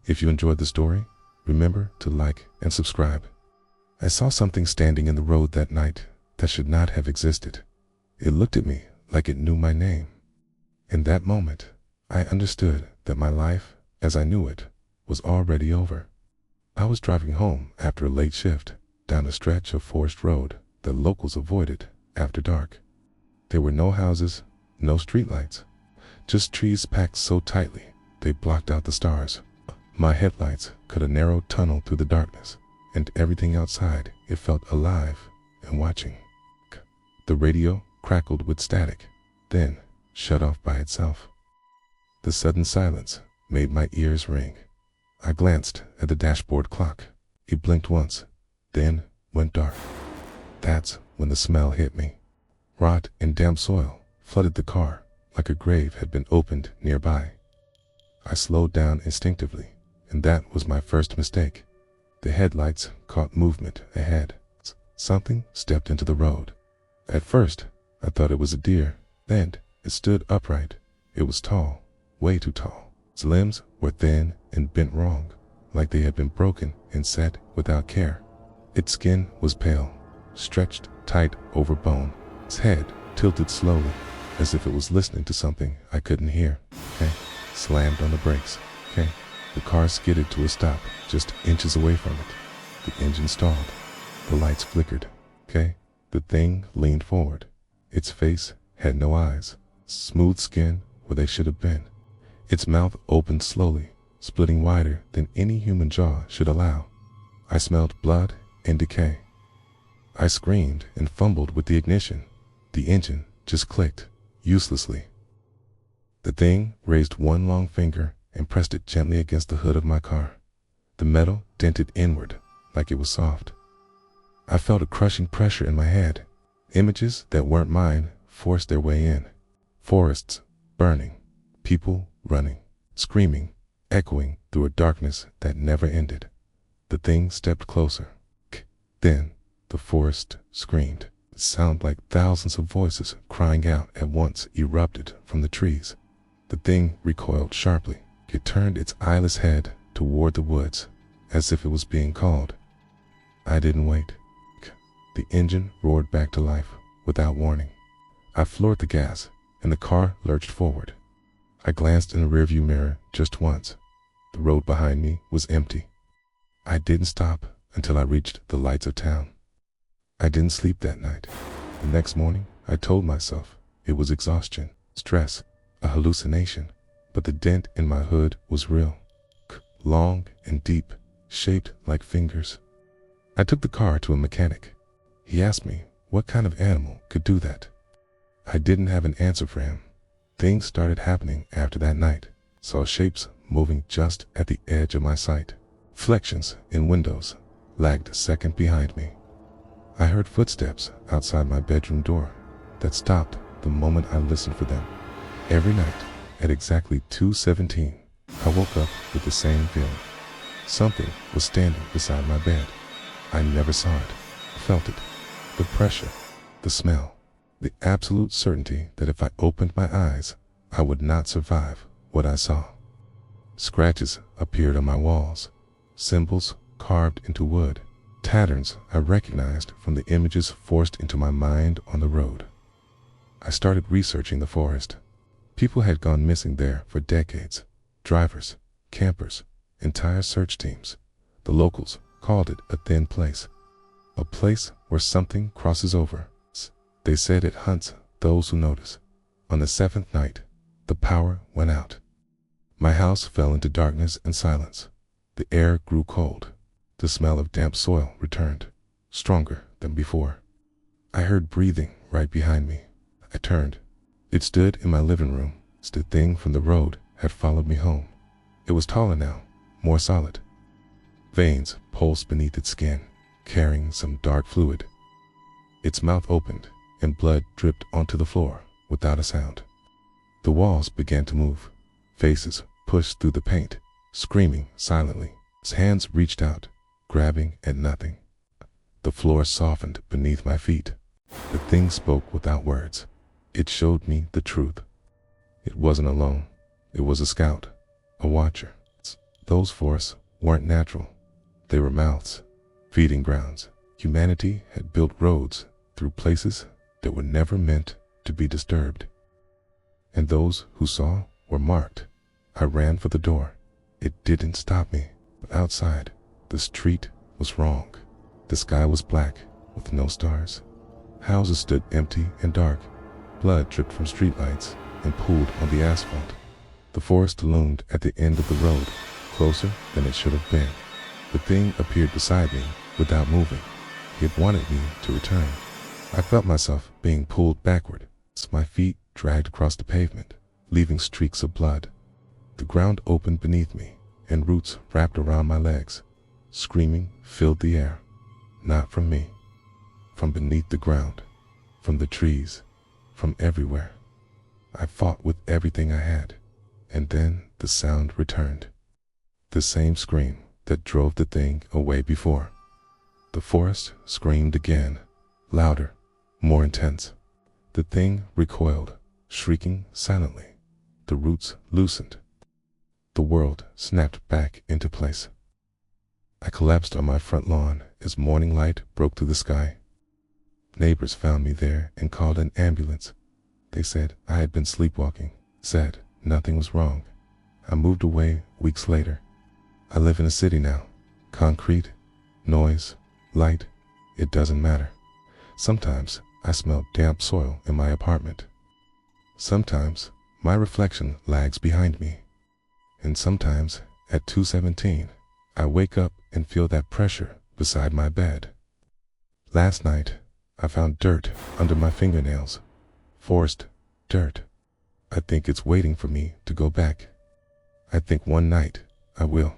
If you enjoyed the story, remember to like and subscribe. I saw something standing in the road that night that should not have existed. It looked at me like it knew my name. In that moment, I understood that my life, as I knew it, was already over. I was driving home after a late shift down a stretch of forest road that locals avoided after dark. There were no houses, no streetlights, just trees packed so tightly they blocked out the stars. My headlights cut a narrow tunnel through the darkness, and everything outside, it felt alive and watching. The radio crackled with static, then shut off by itself. The sudden silence made my ears ring. I glanced at the dashboard clock. It blinked once, then went dark. That's when the smell hit me. Rot and damp soil flooded the car like a grave had been opened nearby. I slowed down instinctively, and that was my first mistake. The headlights caught movement ahead. Something stepped into the road. At first, I thought it was a deer. Then, it stood upright. It was tall, way too tall. Its limbs were thin and bent wrong, like they had been broken and set without care. Its skin was pale, stretched tight over bone. Its head tilted slowly, as if it was listening to something I couldn't hear. Slammed on the brakes. The car skidded to a stop just inches away from it. The engine stalled. The lights flickered. The thing leaned forward. Its face had no eyes, smooth skin where they should have been. Its mouth opened slowly, splitting wider than any human jaw should allow. I smelled blood and decay. I screamed and fumbled with the ignition. The engine just clicked, uselessly. The thing raised one long finger and pressed it gently against the hood of my car. The metal dented inward like it was soft. I felt a crushing pressure in my head. Images that weren't mine forced their way in. Forests burning, people running, screaming, echoing through a darkness that never ended. The thing stepped closer. Then the forest screamed. The sound like thousands of voices crying out at once erupted from the trees. The thing recoiled sharply. It turned its eyeless head toward the woods, as if it was being called. I didn't wait. The engine roared back to life without warning. I floored the gas, and the car lurched forward. I glanced in the rearview mirror just once. The road behind me was empty. I didn't stop until I reached the lights of town. I didn't sleep that night. The next morning, I told myself it was exhaustion, stress, a hallucination, but the dent in my hood was real. Long and deep, shaped like fingers. I took the car to a mechanic. He asked me what kind of animal could do that. I didn't have an answer for him. Things started happening after that night. Saw shapes moving just at the edge of my sight. Reflections in windows lagged a second behind me. I heard footsteps outside my bedroom door that stopped the moment I listened for them. Every night at exactly 2:17, I woke up with the same feeling. Something was standing beside my bed. I never saw it, felt it. The pressure, the smell, the absolute certainty that if I opened my eyes, I would not survive what I saw. Scratches appeared on my walls, symbols carved into wood, patterns I recognized from the images forced into my mind on the road. I started researching the forest. People had gone missing there for decades. Drivers, campers, entire search teams. The locals called it a thin place. A place where something crosses over. They said it hunts those who notice. On the 7th night, the power went out. My house fell into darkness and silence. The air grew cold. The smell of damp soil returned, stronger than before. I heard breathing right behind me. I turned. It stood in my living room. The thing from the road had followed me home. It was taller now, more solid. Veins pulsed beneath its skin, carrying some dark fluid. Its mouth opened, and blood dripped onto the floor without a sound. The walls began to move. Faces pushed through the paint, screaming silently. Its hands reached out, grabbing at nothing. The floor softened beneath my feet. The thing spoke without words. It showed me the truth. It wasn't alone. It was a scout, a watcher. Those forests weren't natural. They were mouths, feeding grounds. Humanity had built roads through places that were never meant to be disturbed. And those who saw were marked. I ran for the door. It didn't stop me. But outside, the street was wrong. The sky was black with no stars. Houses stood empty and dark. Blood dripped from streetlights and pooled on the asphalt. The forest loomed at the end of the road, closer than it should have been. The thing appeared beside me without moving. It wanted me to return. I felt myself being pulled backward. My feet dragged across the pavement, leaving streaks of blood. The ground opened beneath me, and roots wrapped around my legs. Screaming filled the air. Not from me. From beneath the ground. From the trees. From everywhere. I fought with everything I had. And then the sound returned. The same scream that drove the thing away before. The forest screamed again, louder, more intense. The thing recoiled, shrieking silently. The roots loosened. The world snapped back into place. I collapsed on my front lawn as morning light broke through the sky. Neighbors found me there and called an ambulance. They said I had been sleepwalking, said nothing was wrong. I moved away weeks later. I live in a city now. Concrete, noise, light, it doesn't matter. Sometimes I smell damp soil in my apartment. Sometimes my reflection lags behind me. And sometimes at 2:17, I wake up and feel that pressure beside my bed. Last night, I found dirt under my fingernails. Forest dirt. I think it's waiting for me to go back. I think one night I will.